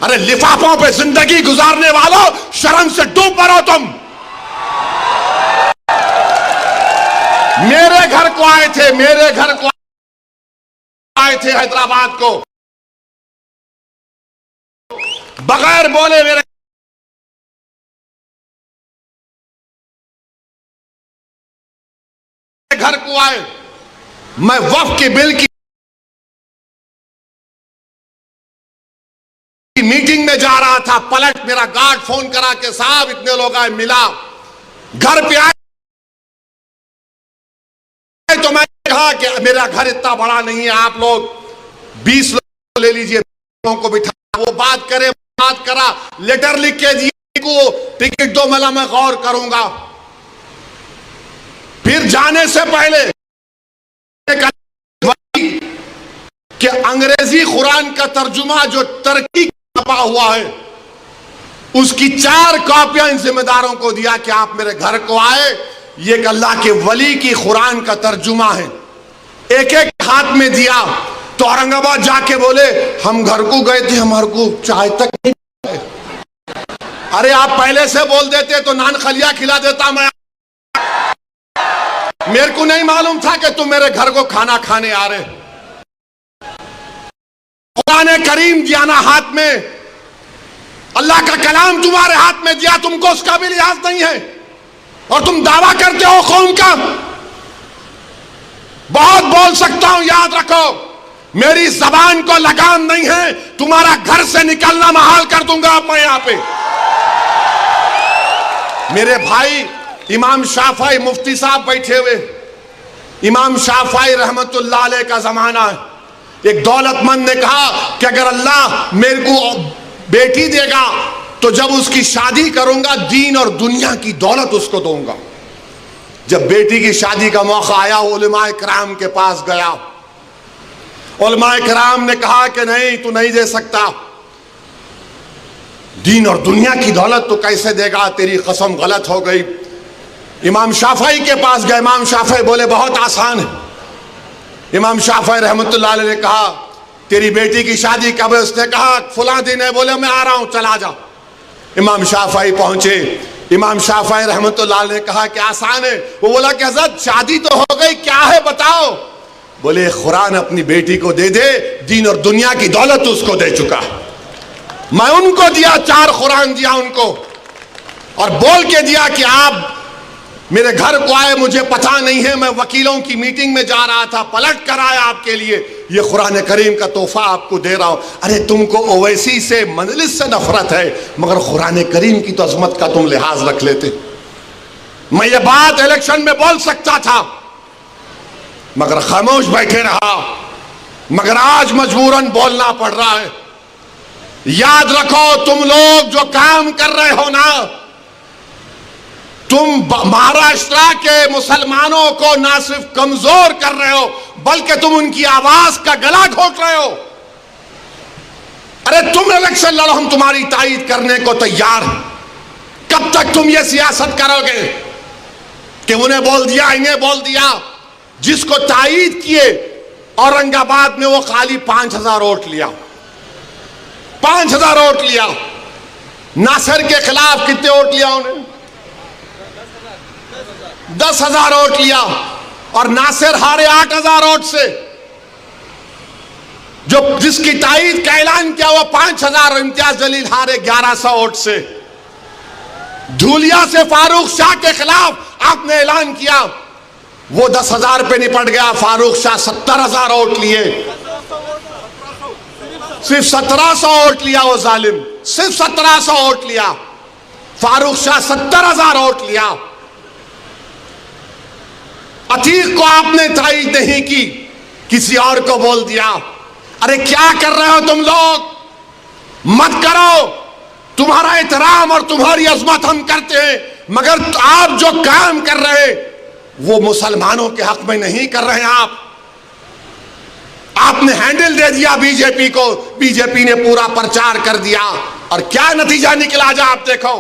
अरे लिफाफों पे जिंदगी गुजारने वालों, शर्म से डूब मरो तुम। मेरे घर को आए थे, मेरे घर को आए थे हैदराबाद को, बगैर बोले मेरे घर को आए। मैं वक्फ के बिल की मीटिंग में जा रहा था, पलट मेरा गार्ड फोन करा के साहब इतने लोग आए, मिला, घर पे आए तो मैं कहा कि मेरा घर इतना बड़ा नहीं है, आप लोग 20 लोग ले लीजिए, लोगों को बिठा, वो बात करे, बात करा, लेटर लिख के दिए को टिकट दो, मला मैं गौर करूंगा। फिर जाने से पहले कि अंग्रेजी कुरान का तर्जुमा जो तरक्की छपा हुआ है, उसकी 4 कॉपियां इन जिम्मेदारों को दिया कि आप मेरे घर को आए, ये अल्लाह के वली की कुरान का तर्जुमा है। एक एक हाथ में दिया तो औरंगाबाद जाके बोले हम घर को गए थे, हमारे को चाय तक नहीं गए। अरे आप पहले से बोल देते तो नान खलिया खिला देता मैं। मेरे को नहीं मालूम था कि तुम मेरे घर को खाना खाने आ रहे। कुरान करीम दिया ना हाथ में, अल्लाह का कलाम तुम्हारे हाथ में दिया, तुमको उसका भी लिहाज नहीं है और तुम दावा करते हो कौम का। बहुत बोल सकता हूं, याद रखो मेरी जबान को लगाम नहीं है, तुम्हारा घर से निकलना महाल कर दूंगा मैं यहां पे। मेरे भाई इमाम शाफई मुफ्ती साहब बैठे हुए, इमाम शाफई रहमतुल्लाह अलैह का जमाना है। एक दौलतमंद ने कहा कि अगर अल्लाह मेरे को बेटी देगा तो जब उसकी शादी करूंगा दीन और दुनिया की दौलत उसको दूंगा। जब बेटी की शादी का मौका आया, उलमाए किराम के पास गया, उलमाए किराम ने कहा कि नहीं तू नहीं दे सकता, दीन और दुनिया की दौलत तो कैसे देगा, तेरी कसम गलत हो गई। इमाम शाफई के पास गए, इमाम शाफई बोले बहुत आसान है। इमाम शाफई रहमतुल्लाह अलैह ने कहा तेरी बेटी की शादी कब है? उसने कहा फुला दिन है। बोले मैं आ रहा हूं, चला जा। इमाम शाफई पहुंचे, इमाम शाफई रहमतुल्लाह अलैह ने कहा कि आसान है। वो बोला कि हज़रत शादी तो हो गई, क्या है बताओ। बोले कुरान अपनी बेटी को दे दे, दीन और दुनिया की दौलत उसको दे चुका। मैं उनको दिया, 4 कुरान दिया उनको और बोल के दिया कि आप मेरे घर को आए, मुझे पता नहीं है, मैं वकीलों की मीटिंग में जा रहा था, पलट कर आया आपके लिए, ये कुरान करीम का तोहफा आपको दे रहा हूं। अरे तुमको ओवैसी से मजलिस से नफरत है, मगर कुरान करीम की तो अजमत का तुम लिहाज रख लेते। मैं ये बात इलेक्शन में बोल सकता था मगर खामोश बैठे रहा, मगर आज मजबूरन बोलना पड़ रहा है। याद रखो तुम लोग जो काम कर रहे हो ना, तुम महाराष्ट्र के मुसलमानों को ना सिर्फ कमजोर कर रहे हो बल्कि तुम उनकी आवाज का गला घोट रहे हो। अरे तुम इलेक्शन लड़ो, हम तुम्हारी तायीद करने को तैयार हैं। कब तक तुम ये सियासत करोगे कि उन्हें बोल दिया इन्हें बोल दिया? जिसको तायीद किए औरंगाबाद में वो खाली 5000 वोट लिया, 5000 वोट लिया। नासिर के खिलाफ कितने वोट लिया उन्हें? 10,000 वोट लिया और नासिर हारे 8,000 वोट से। जो जिसकी तायीद का ऐलान किया हुआ 5,000 और इम्तियाज जलील हारे 1100 वोट से। धूलिया से फारूक शाह के खिलाफ आपने ऐलान किया, वो 10,000 पे निपट गया। फारूक शाह 70,000 वोट लिए, सिर्फ 1700 वोट लिया वो जालिम, सिर्फ 1700 वोट लिया। फारूक शाह 70,000 वोट लिया। अतीक को आपने तायीद नहीं की, किसी और को बोल दिया। अरे क्या कर रहे हो तुम लोग? मत करो। तुम्हारा एहतराम और तुम्हारी अजमत हम करते हैं, मगर आप जो काम कर रहे वो मुसलमानों के हक में नहीं कर रहे हैं। आपने हैंडल दे दिया बीजेपी को, बीजेपी ने पूरा प्रचार कर दिया और क्या नतीजा निकला जा आप देखो।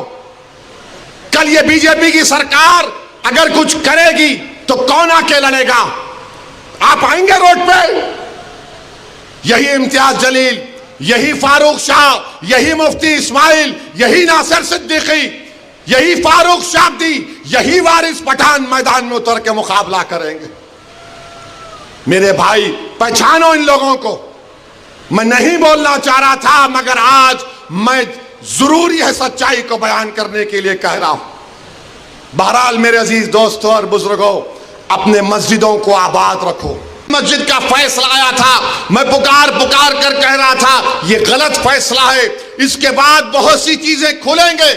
कल ये बीजेपी की सरकार अगर कुछ करेगी तो कौन आके लड़ेगा? आप आएंगे रोड पे? यही इम्तियाज जलील, यही फारूक शाह, यही मुफ्ती इस्माइल, यही नासिर सिद्दीकी, यही फारूक शाब्दी, यही वारिस पठान मैदान में उतर के मुकाबला करेंगे। मेरे भाई, पहचानो इन लोगों को। मैं नहीं बोलना चाह रहा था, मगर आज मैं जरूरी है सच्चाई को बयान करने के लिए कह रहा हूं। बहरहाल मेरे अजीज दोस्तों और बुजुर्गों, अपने मस्जिदों को आबाद रखो। मस्जिद का फैसला आया था, मैं पुकार पुकार कर कह रहा था ये गलत फैसला है, इसके बाद बहुत सी चीजें खुलेंगे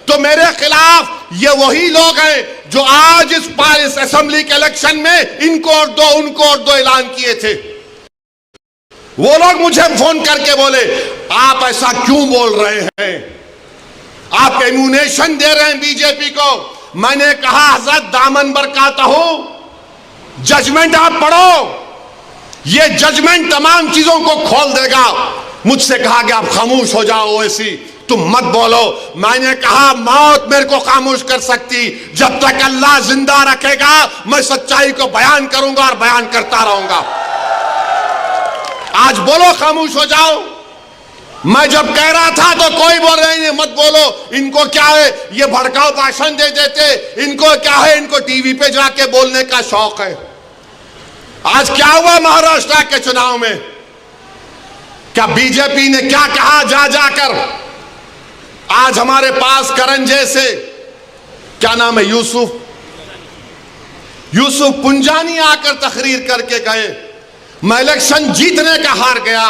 तो मेरे खिलाफ ये वही लोग हैं जो आज इस असेंबली के इलेक्शन में इनको और दो उनको और दो ऐलान किए थे। वो लोग मुझे फोन करके बोले आप ऐसा क्यों बोल रहे हैं, आप एम्यूनेशन दे रहे हैं बीजेपी को। मैंने कहा हजरत दामन बरकाता हूं, जजमेंट आप पढ़ो, ये जजमेंट तमाम चीजों को खोल देगा। मुझसे कहा कि आप खामोश हो जाओ, ओवैसी तुम मत बोलो। मैंने कहा मौत मेरे को खामोश कर सकती, जब तक अल्लाह जिंदा रखेगा मैं सच्चाई को बयान करूंगा और बयान करता रहूंगा। आज बोलो खामोश हो जाओ। मैं जब कह रहा था तो कोई बोल रहे हैं मत बोलो, इनको क्या है, ये भड़काऊ भाषण दे देते, इनको क्या है, इनको टीवी पे जाके बोलने का शौक है। आज क्या हुआ महाराष्ट्र के चुनाव में, क्या बीजेपी ने क्या कहा जा जाकर। आज हमारे पास करण जैसे, क्या नाम है, यूसुफ पुंजानी आकर तकरीर करके गए, मैं इलेक्शन जीतने का हार गया।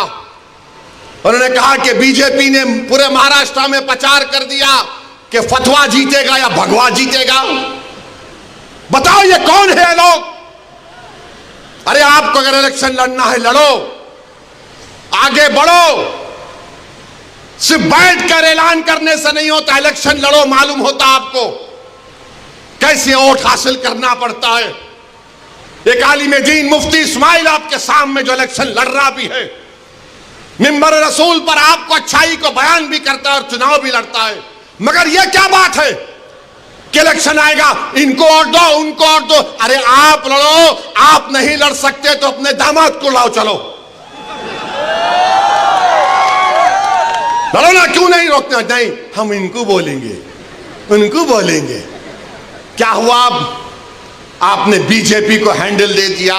उन्होंने कहा कि बीजेपी ने पूरे महाराष्ट्र में प्रचार कर दिया कि फतवा जीतेगा या भगवा जीतेगा। बताओ ये कौन है लोग। अरे आपको अगर इलेक्शन लड़ना है लड़ो, आगे बढ़ो, सिर्फ बैठकर ऐलान करने से नहीं होता, इलेक्शन लड़ो, मालूम होता आपको कैसे वोट हासिल करना पड़ता है। एक आलिम दीन मुफ्ती इस्माइल आपके सामने जो इलेक्शन लड़ रहा भी है, मिंबर रसूल पर आपको अच्छाई को बयान भी करता है और चुनाव भी लड़ता है। मगर यह क्या बात है कि इलेक्शन आएगा इनको और दो उनको और दो। अरे आप लड़ो, आप नहीं लड़ सकते तो अपने दामाद को लाओ, चलो लड़ो ना, क्यों नहीं रोकना। नहीं, हम इनको बोलेंगे उनको बोलेंगे। क्या हुआ, आपने बीजेपी को हैंडल दे दिया।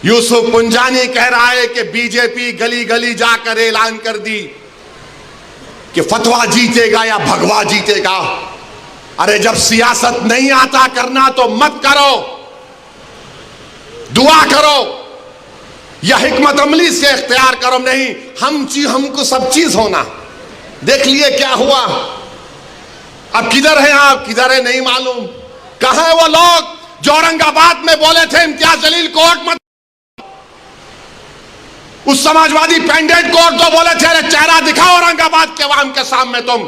यूसुफ पुंजानी कह रहा है कि बीजेपी गली गली जाकर ऐलान कर दी कि फतवा जीतेगा या भगवा जीतेगा। अरे जब सियासत नहीं आता करना तो मत करो, दुआ करो या हिकमत अमली से इख्तियार करो। नहीं, हमको सब चीज होना। देख लिए क्या हुआ। अब किधर है आप, किधर है नहीं मालूम। कहां है वो लोग जो औरंगाबाद में बोले थे इम्तियाज जलील कोर्ट मत, उस समाजवादी पेंडेंट कोर्ट तो बोले थे अरे चेहरा दिखाओ औरंगाबाद के अवाम के सामने तुम।